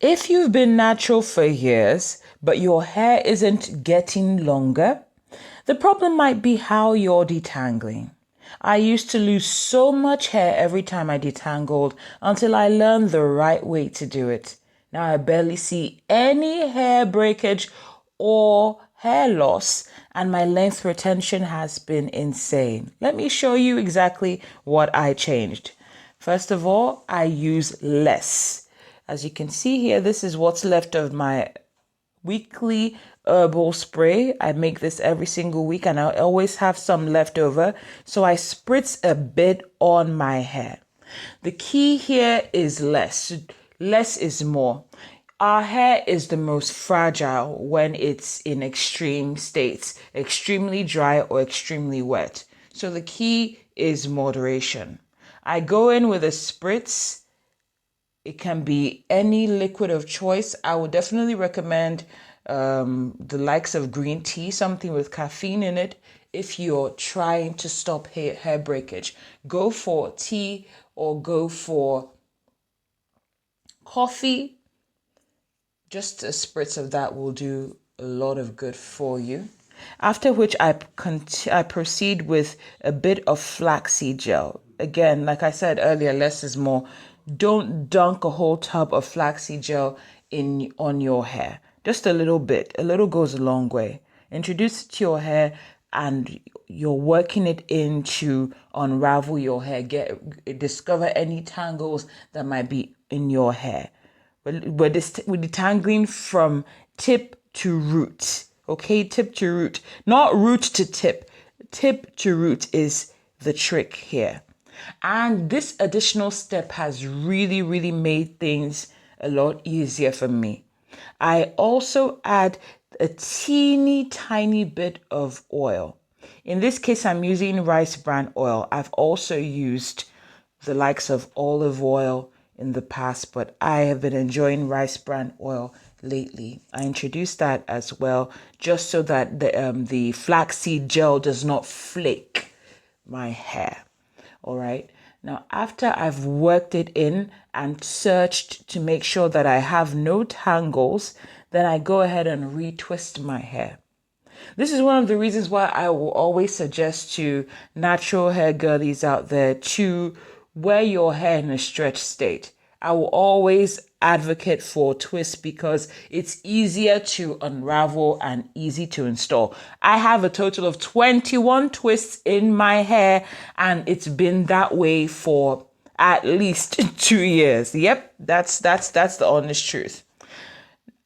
If you've been natural for years, but your hair isn't getting longer, the problem might be how you're detangling. I used to lose so much hair every time I detangled until I learned the right way to do it. Now I barely see any hair breakage or hair loss, and my length retention has been insane. Let me show you exactly what I changed. First of all, I use less. As you can see here, this is what's left of my weekly herbal spray. I make this every single week and I always have some left over. So I spritz a bit on my hair. The key here is less. Less is more. Our hair is the most fragile when it's in extreme states, extremely dry or extremely wet. So the key is moderation. I go in with a spritz. It can be any liquid of choice. I would definitely recommend the likes of green tea, something with caffeine in it, if you're trying to stop hair breakage. Go for tea or go for coffee. Just a spritz of that will do a lot of good for you. After which I proceed with a bit of flaxseed gel. Again, like I said earlier, less is more. Don't dunk a whole tub of flaxseed gel in on your hair. Just a little bit. A little goes a long way. Introduce it to your hair and you're working it in to unravel your hair. Discover any tangles that might be in your hair. We're detangling from tip to root. Okay, tip to root. Not root to tip. Tip to root is the trick here. And this additional step has really, really made things a lot easier for me. I also add a teeny tiny bit of oil. In this case, I'm using rice bran oil. I've also used the likes of olive oil in the past, but I have been enjoying rice bran oil lately. I introduced that as well, just so that the flaxseed gel does not flake my hair. All right. Now, after I've worked it in and searched to make sure that I have no tangles, then I go ahead and retwist my hair. This is one of the reasons why I will always suggest to natural hair girlies out there to wear your hair in a stretched state. I will always advocate for twists because it's easier to unravel and easy to install. I have a total of 21 twists in my hair and it's been that way for at least 2 years. Yep, that's the honest truth.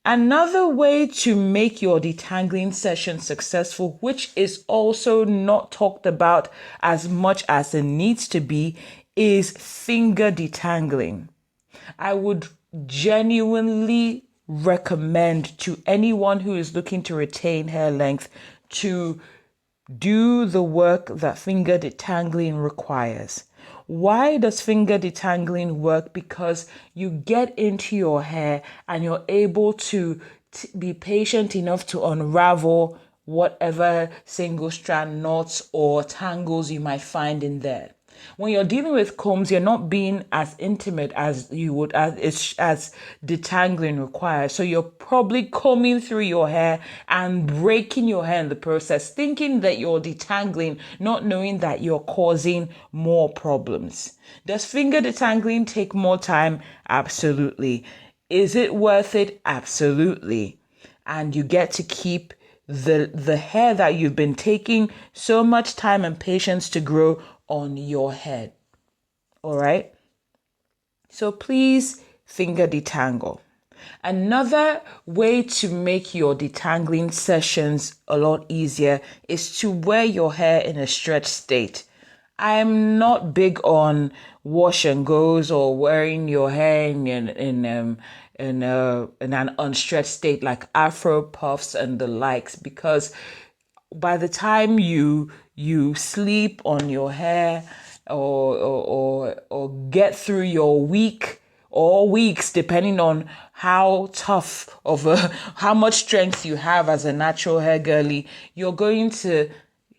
Another way to make your detangling session successful, which is also not talked about as much as it needs to be, is finger detangling. I would genuinely recommend to anyone who is looking to retain hair length to do the work that finger detangling requires. Why does finger detangling work? Because you get into your hair and you're able to be patient enough to unravel whatever single strand knots or tangles you might find in there. When you're dealing with combs, you're not being as intimate as you would as detangling requires. So you're probably combing through your hair and breaking your hair in the process, thinking that you're detangling, not knowing that you're causing more problems. Does finger detangling take more time? Absolutely. Is it worth it? Absolutely. And you get to keep the hair that you've been taking so much time and patience to grow on your head. All right. So please finger detangle. Another way to make your detangling sessions a lot easier is to wear your hair in a stretched state. I'm not big on wash and goes or wearing your hair in an unstretched state like Afro puffs and the likes, because by the time you sleep on your hair or get through your week or weeks, depending on how tough of a how much strength you have as a natural hair girly, you're going to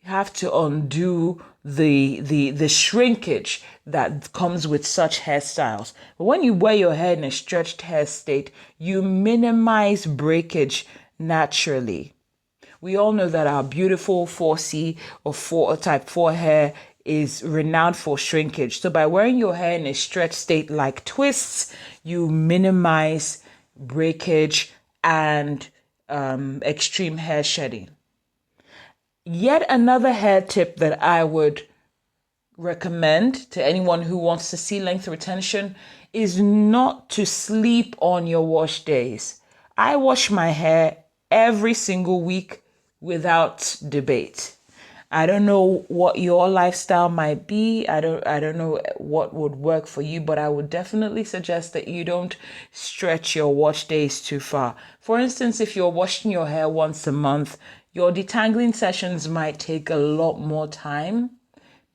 have to undo the shrinkage that comes with such hairstyles. But when you wear your hair in a stretched hair state, you minimize breakage naturally. We all know that our beautiful 4C or 4 type 4 hair is renowned for shrinkage. So by wearing your hair in a stretched state like twists, you minimize breakage and extreme hair shedding. Yet another hair tip that I would recommend to anyone who wants to see length retention is not to sleep on your wash days. I wash my hair every single week without debate. I don't know what your lifestyle might be. I don't know what would work for you, but I would definitely suggest that you don't stretch your wash days too far. For instance, if you're washing your hair once a month, your detangling sessions might take a lot more time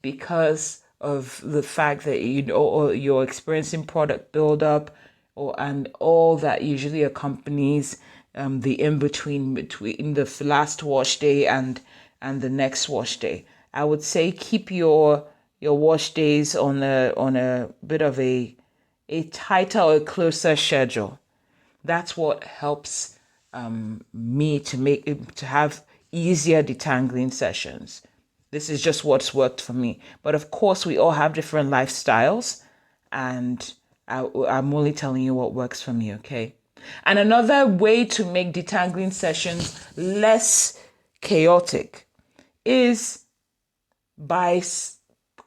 because of the fact that or you're experiencing product buildup and all that usually accompanies the between the last wash day and the next wash day. I would say keep your wash days on a bit of a tighter or a closer schedule. That's what helps me to have easier detangling sessions. This is just what's worked for me. But of course, we all have different lifestyles, and I'm only telling you what works for me, okay? And another way to make detangling sessions less chaotic is by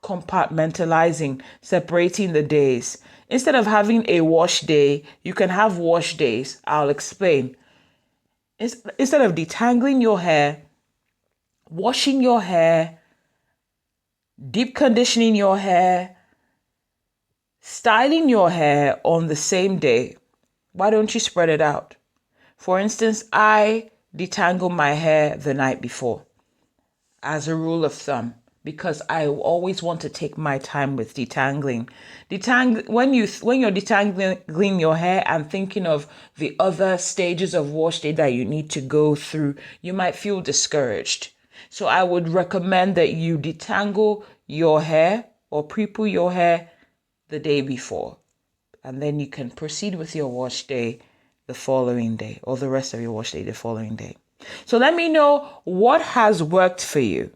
compartmentalizing, separating the days. Instead of having a wash day, you can have wash days. I'll explain. Instead of detangling your hair, washing your hair, deep conditioning your hair, styling your hair on the same day, why don't you spread it out? For instance, I detangle my hair the night before as a rule of thumb because I always want to take my time with detangling. When you're detangling your hair and thinking of the other stages of wash day that you need to go through, you might feel discouraged. So I would recommend that you detangle your hair or pre-poo your hair the day before. And then you can proceed with your wash day the following day, or the rest of your wash day the following day. So let me know what has worked for you.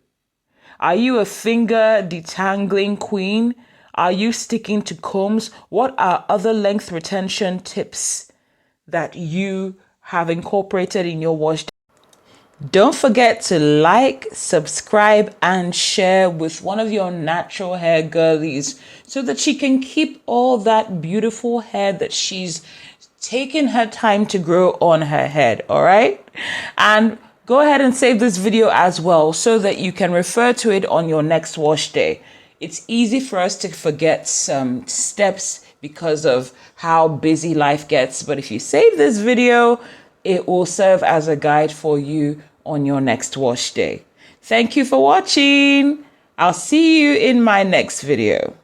Are you a finger detangling queen? Are you sticking to combs? What are other length retention tips that you have incorporated in your wash day? Don't forget to like, subscribe, and share with one of your natural hair girlies so that she can keep all that beautiful hair that she's taken her time to grow on her head, all right? And go ahead and save this video as well so that you can refer to it on your next wash day. It's easy for us to forget some steps because of how busy life gets, but if you save this video, it will serve as a guide for you on your next wash day. Thank you for watching. I'll see you in my next video.